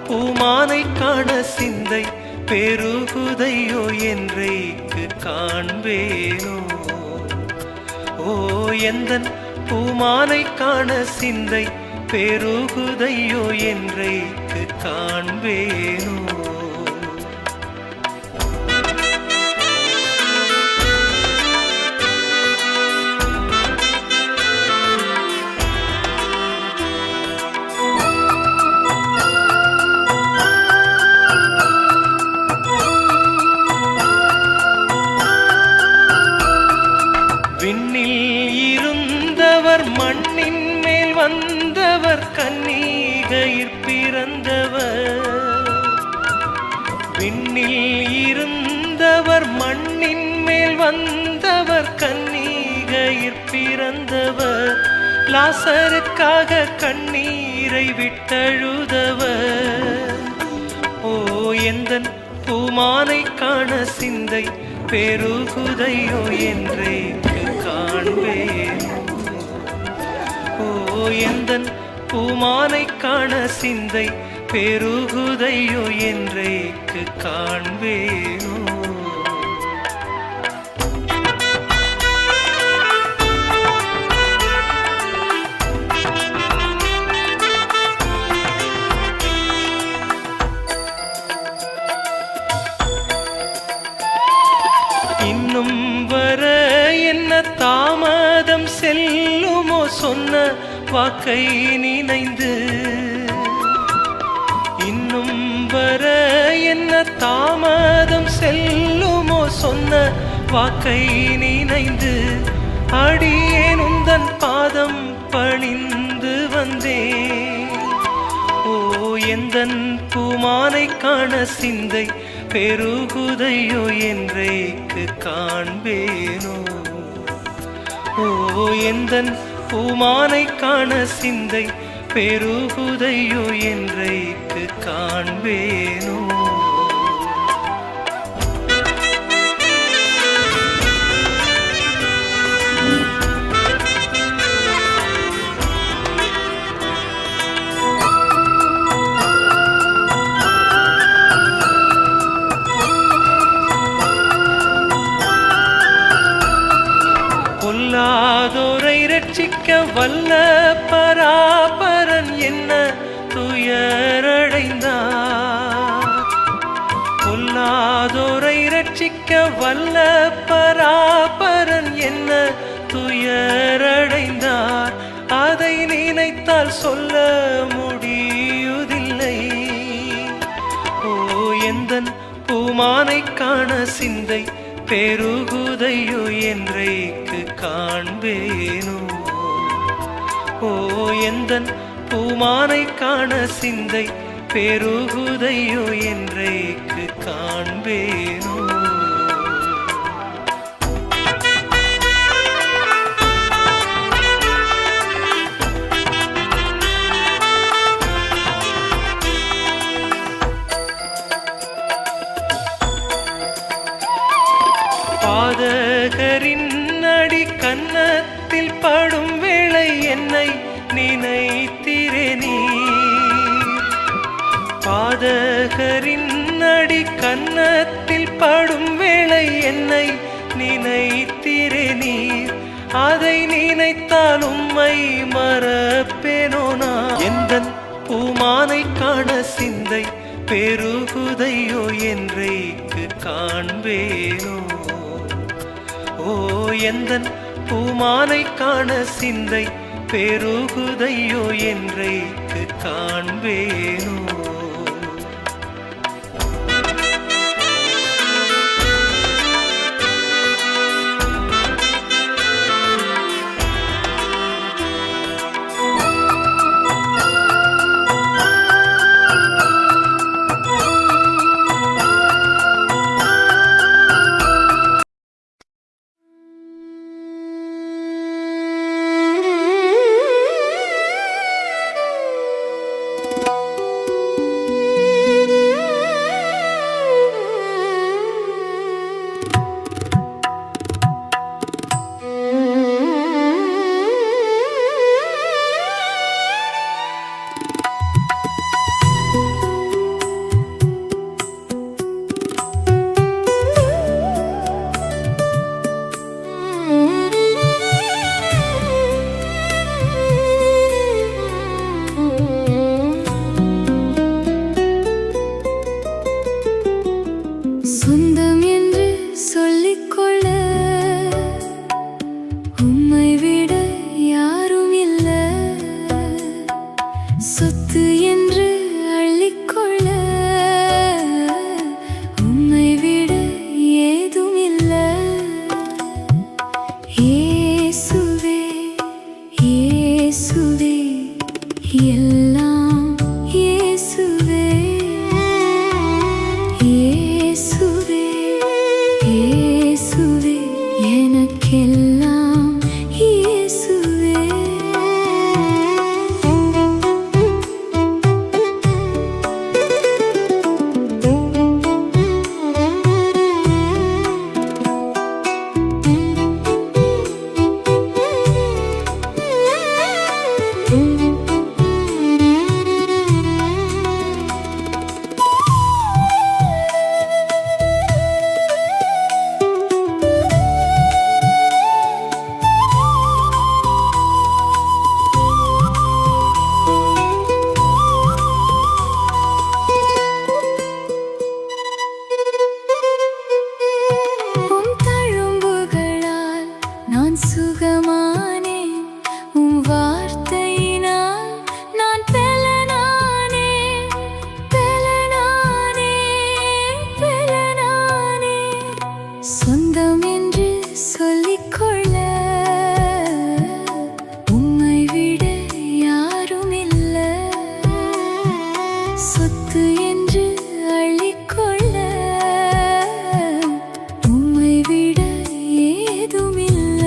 பூமானை காண சிந்தை பெருகுதையோ என்றைக்கு காண்பேனோ. ஓ எந்தன் பூமானை காண சிந்தை பெருகுதையோ என்றைக்கு காண்பேனோ. விண்ணில் இருந்தவர் மண்ணின் மேல் வந்தவர் கன்னிகையிற் பிறந்தவர். விண்ணில் இருந்தவர் மண்ணின் மேல் வந்தவர் கன்னிகையிற் பிறந்தவர். லாசருக்காக கண்ணீரை விட்டழுதவர். ஓ எந்தன் பூமானை காண சிந்தை பெருகுதையோ என்றைக்கு காண்பேனோ. ஓ எந்தன் பூமானை காண சிந்தை பெருகுதையோ என்றைக்கு காண்பேனோ. இன்னும் வர என்ன தாமதம் செல்லுமோ சொன்ன வாக்கை நினைந்து. இன்னும் வர என்ன தாமதம் செல்லுமோ சொன்ன வாக்கை நினைந்து. அடியேன் உந்தன் பாதம் பணிந்து வந்தேன். ஓ எந்தன் பூமானை காண சிந்தை பெருகுதையோ என்றைக்கு காண்பேனோ. ஓ எந்தன் பூமானை காண சிந்தை பெருகுதையோ என்றைக்கு காண்பேனோ. பொல்லாதோரை ரட்சிக்க வல்ல பராபரன் என்ன துயரடைந்தார். பொல்லாதோரை ரட்சிக்க வல்ல பராபரன் என்ன துயரடைந்தார். அதை நினைத்தால் சொல்ல முடியுதில்லை. ஓ எந்தன் பூமானை காண சிந்தை பெருகுதையோ என்றைக்கு காண்பேனோ. ஓ எந்தன் பூமானை காண சிந்தை பெருகுதையோ என்றைக்கு காண்பேனோ. பாதகரின் அடி கன்னத்தில் படும் வேளை என்னை நினைத்திரே நீ. பாதகரின் அடி கன்னத்தில் படும் வேளை என்னை நினைத்திரே நீர். அதை நினைத்தால் உம்மை மறப்பேனோ நான். எந்தன் பூமானை காண சிந்தை பெருகுதையோ என்றைக்கு காண்பேனோ. ஓ எந்தன் பூமானை காண சிந்தை பெருகுதையோ என்றைக்கு காண்பேனோ. சொத்து என்று அள்ளிக்கொள்ள உம்மை விட ஏதுமில்ல.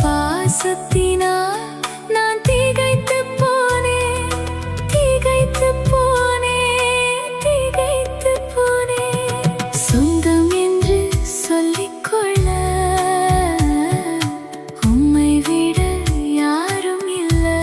பாசத்தினால் நான் திகைத்துப் போனேன், திகைத்துப் போனேன், திகைத்துப் போனேன். சொந்தம் என்று சொல்லிக்கொள்ள உம்மை விட யாரும் இல்லை.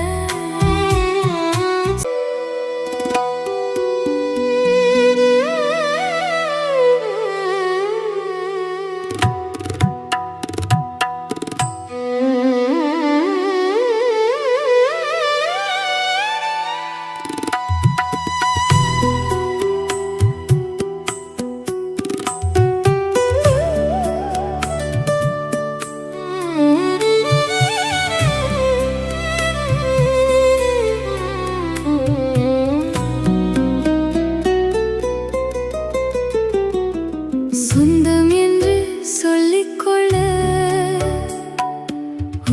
சொந்தம் என்று சொல்லிக்கொள்ள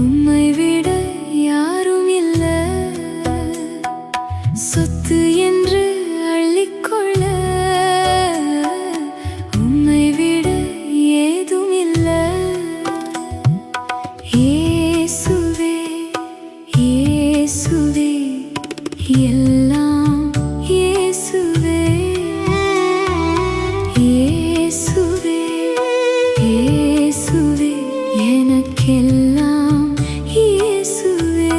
உம்மை விட யாரும் இல்லை. சொத்து என்று அள்ளிக்கொள்ள உம்மை விட ஏதும் இல்லை. இயேசுவே, இயேசுவே, எல்லாம் இயேசுவே. இயேசுவே, இயேசுவே, எனக்கெல்லாம் இயேசுவே.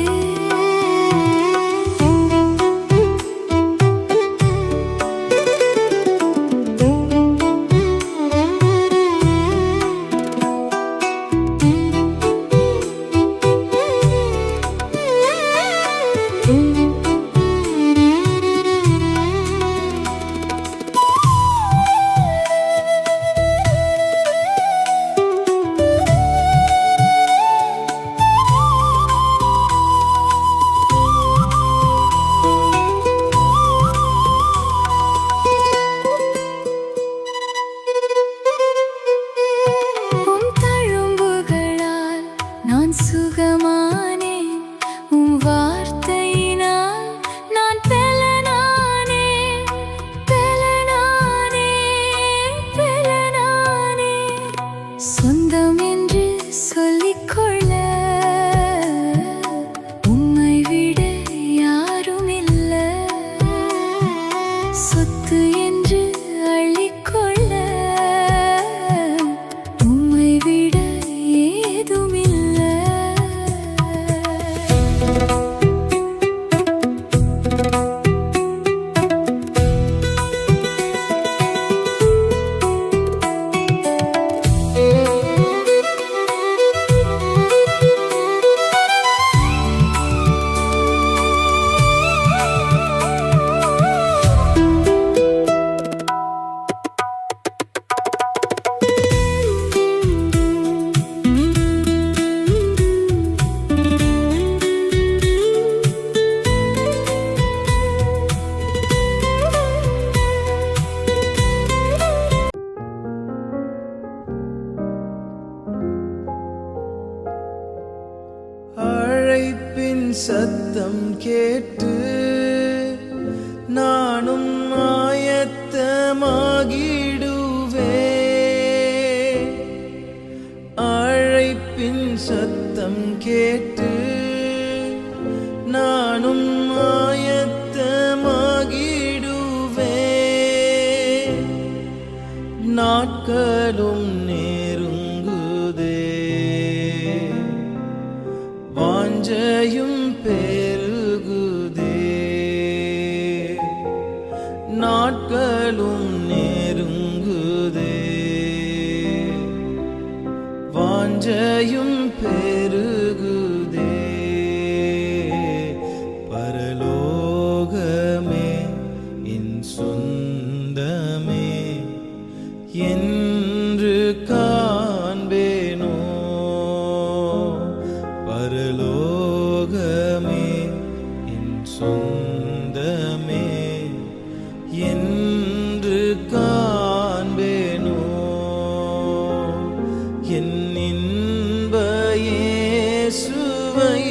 நான் சுகமானேன், உம் வார்த்தையினால் நான் பெலனானேன், பெலனானேன், பெலனானேன். சொந்தம் என்று சொல்லிக்கொள்ள உம்மை விட யாரும் இல்லை. சொத்து என்று அள்ளிக்கொள்ள உம்மை விட ஏதும் இல்லை. அழைப்பின் சத்தம் கேட்டு நானும் ஆயத்தமாகிடுவே. அழைப்பின் சத்தம் கேட்டு நானும் ஆயத்தமாகிடுவே. நாட்களும் நெருங்குதே, வாஞ்சையும் பெருகுதே. நாட்களும் நெருங்குதே வாஞ்சையும் பெருகுதே பரலோகமே என் சொந்தமே என்று காண்பேனோ பரலோகமே என் சொந்தமே என்று காண்பேனோ என் இன்ப இயேசுவை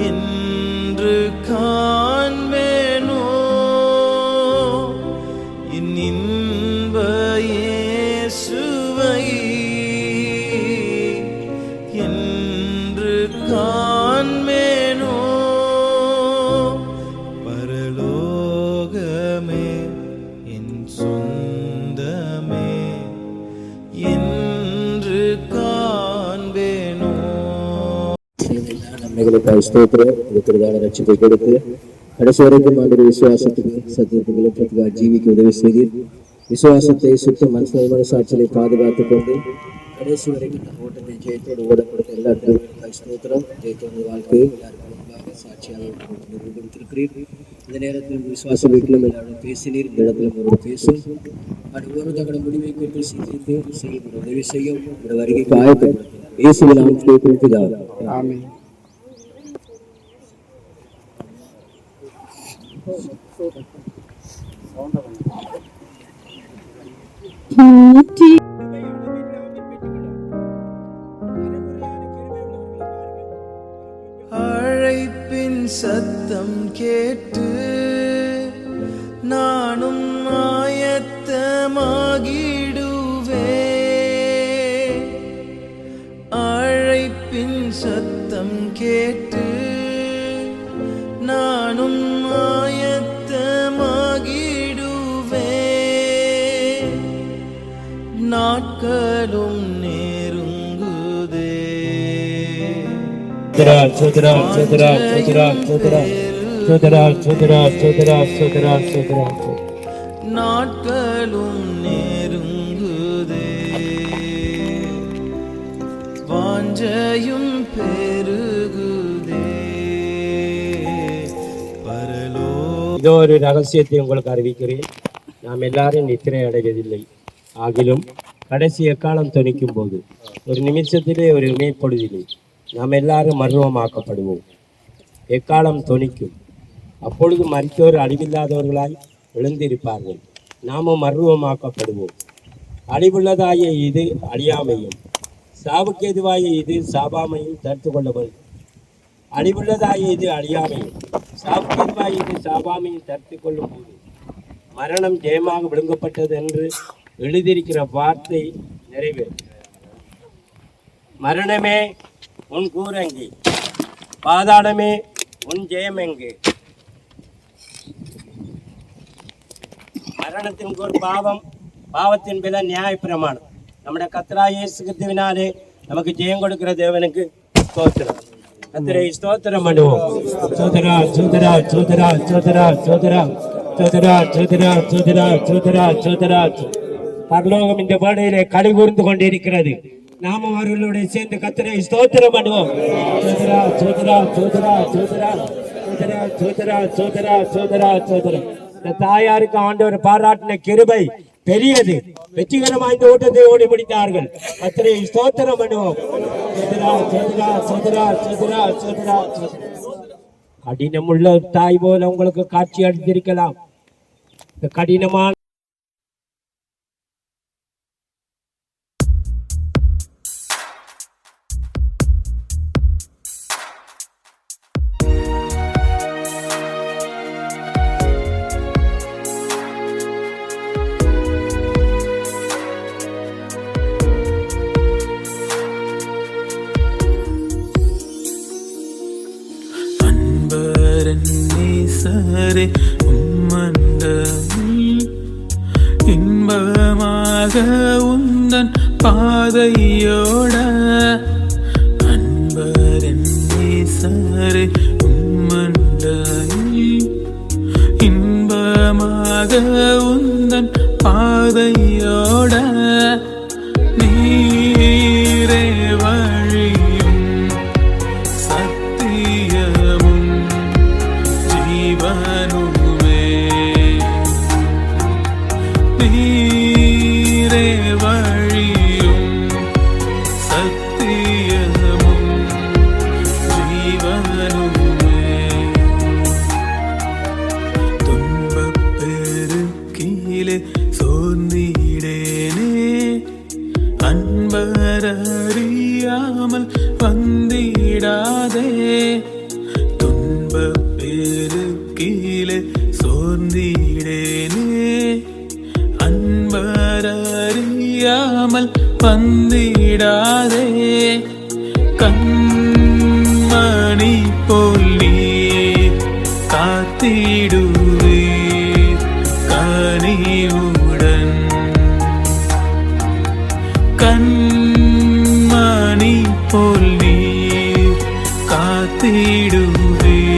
என்று காண்பேனோ என் இன்ப இயேசுவை என்று காண்பேனோ பரலோகமே என் சொந்தமே என்று காண்பேனோ. நன்மைகளுக்காக ஸ்தோத்திரம். இருக்கிறதாக ரட்சிப்பை கொடுத்து கடைசி வரைக்கும் ஆண்டு விசுவாசத்துக்கு சத்தியத்துக்கு இலக்கத்துக்காக ஜீவிக்க உதவி செய்து விசுவாசத்தை சுத்த மனசாட்சியை பாதுகாத்துக் கொண்டு கடைசி வரைக்கும் நம்ம ஓட்டத்தை ஜெயத்தோடு ஓட கொடுத்த எல்லாருக்கும் ஸ்தோத்திரம். ஜெயத்தோடு வாழ்க்கை எல்லாருக்கும் முன்பாக சாட்சியாக நிரூபித்திருக்கிறீர். இந்த நேரத்தில் விசுவாச வீட்டிலும் எல்லாரும் பேசினீர். இந்த இடத்துல ஒரு பேசும் அது ஒரு தகட முடிவை குறித்து சிந்தித்து செயல்பட உதவி செய்யும். இந்த வருகைக்கு ஆயத்தப்படுத்தும் இயேசுவின் நாமத்திலே குறிப்பிட்டார். ஆமென். அழைப்பின் சத்தம் கேட்டு நானும் ஆயத்தமாகிடுவே அழைப்பின் சத்தம் கேட்டு நானும் ஆயத்தமாகிடுவே நாட்களும் நெருங்குதே நாட்களும் நெருங்குதே வாஞ்சையும் பெருகுதே பரலோ. இதோ ஒரு ரகசியத்தை உங்களுக்கு அறிவிக்கிறேன். நாம் எல்லாரும் நித்திரை அடைவதில்லை. ஆகிலும் கடைசி எக்காலம் தொனிக்கும் போது ஒரு நிமிஷத்திலே ஒரு இமைப்பொழுதிலே நாம் எல்லாரும் மர்வமாக்கப்படுவோம். எக்காலம் தொனிக்கும். அப்பொழுது மரித்தோர் அழிவில்லாதவர்களாய் எழுந்திருப்பார்கள். நாமும் மர்வமாக்கப்படுவோம். அழிவுள்ளதாய இது அழியாமையும் சாவுக்கேதுவாய இது சாபாமையும் தடுத்து கொள்ளப்படும். அழிவுள்ளதாய இது அழியாமையும் சாவுக்கேதுவாய இது சாபாமையும் தடுத்து கொள்ளும் போது மரணம் ஜெயமாக விழுங்கப்பட்டது என்று எழுதியிருக்கிற வார்த்தை நிறைவேறும். மரணமே உன் கூரங்கி, பாதாளமே உன் ஜெயமெங்கு. மரணத்தின் ஒரு பாவம், பாவத்தின் விலை நியாய பிரமாணம். நம்முடைய கர்த்தராகிய இயேசு கிறிஸ்துவினாலே நமக்கு ஜெயம் கொடுக்கிற தேவனுக்கு ஸ்தோத்திரம். கர்த்தரை ஸ்தோத்திரம் பண்ணுவோம். சோதரா சோதரா சோதரா சோதரா சோதரா சோதரா சோதரா சோதரா சோதரா சோதரா. பரலோகம் இந்த வேளையிலே களி கூர்ந்து கொண்டிருக்கிறது. நாம அவர்களோட சேர்ந்து கர்த்தரை ஸ்தோத்திரம் பண்ணுவோம். சோதரா சோதரா சோதரா சோதரா சோதரா சோதரா சோதரா சோதரா சோதரா. இந்த தாயாருக்கு ஆண்டவர் பாராட்டின கிருபை பெரியது. வெற்றிகரமாக இந்த ஓட்டத்தை ஓடி முடித்தார்கள். கர்த்தரை ஸ்தோத்திரம் பண்ணுவோம். சோதரா சோதரா சோதரா சோதரா சோதரா சோதரா. கடினமுள்ள தாய் போல உங்களுக்கு காட்சி அளித்திருக்கலாம். இந்த கடினமான நேசரே உம்மண்டமில் இன்பமாக உந்தன் பாதையோட அன்பரன் நேசரே உம்மண்டமில் எனக்காக உந்தன் பாதையோட நீரே வழியும் சத்தியமும் ஜீவனுமே நீரே வழியும் சத்தியமும் ஜீவனுமே துன்பப் பெருக்கிலே சோர்ந்திடேனே அன்பரறியாமல் வந்திடாதே துன்பப் பெருக்கிலே சோர்ந்திடேனே அன்பரறியாமல் வந்திடாதே கண்மணி போல் நீ காத்திடுவீர் கனிவுடன் கண்மணி போல் நீ காத்திடுவீர்